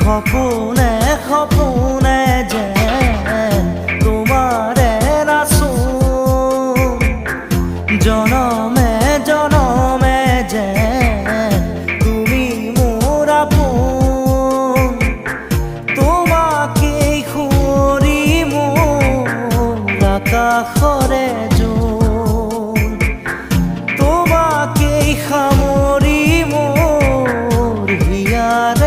খপনে খপনে যেন তোমারে নাচো জনমে জনমে যেন তুমি মোর আপন তোমাকেই খুঁড়ি মোর আকাশৰে জোন তোমাকেই সামৰি মোৰ হিয়াৰ